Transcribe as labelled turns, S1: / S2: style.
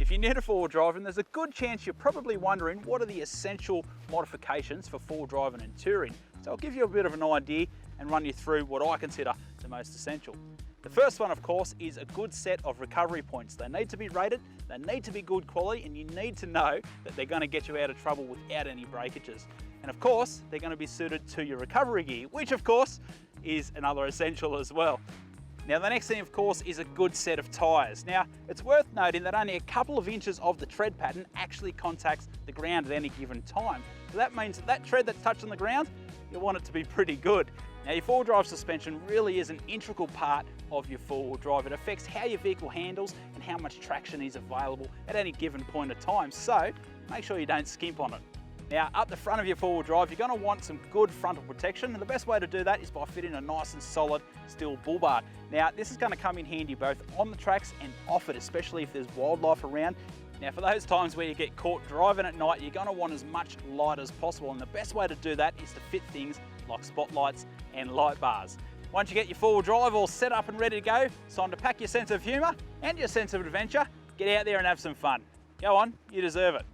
S1: If you're new to four-wheel driving, there's a good chance you're probably wondering what are the essential modifications for four-wheel driving and touring. So I'll give you a bit of an idea and run you through what I consider the most essential. The first one, of course, is a good set of recovery points. They need to be rated, they need to be good quality, and you need to know that they're going to get you out of trouble without any breakages. And of course, they're going to be suited to your recovery gear, which of course is another essential as well. Now the next thing, of course, is a good set of tyres. Now it's worth noting that only a couple of inches of the tread pattern actually contacts the ground at any given time. So that means that tread that's touching the ground, you want it to be pretty good. Now your four-wheel drive suspension really is an integral part of your four-wheel drive. It affects how your vehicle handles and how much traction is available at any given point of time. So make sure you don't skimp on it. Now up the front of your four-wheel drive, you're going to want some good frontal protection, and the best way to do that is by fitting a nice and solid steel bull bar. Now this is going to come in handy both on the tracks and off it, especially if there's wildlife around. Now for those times where you get caught driving at night, you're going to want as much light as possible, and the best way to do that is to fit things like spotlights and light bars. Once you get your four-wheel drive all set up and ready to go, it's time to pack your sense of humour and your sense of adventure. Get out there and have some fun. Go on, you deserve it.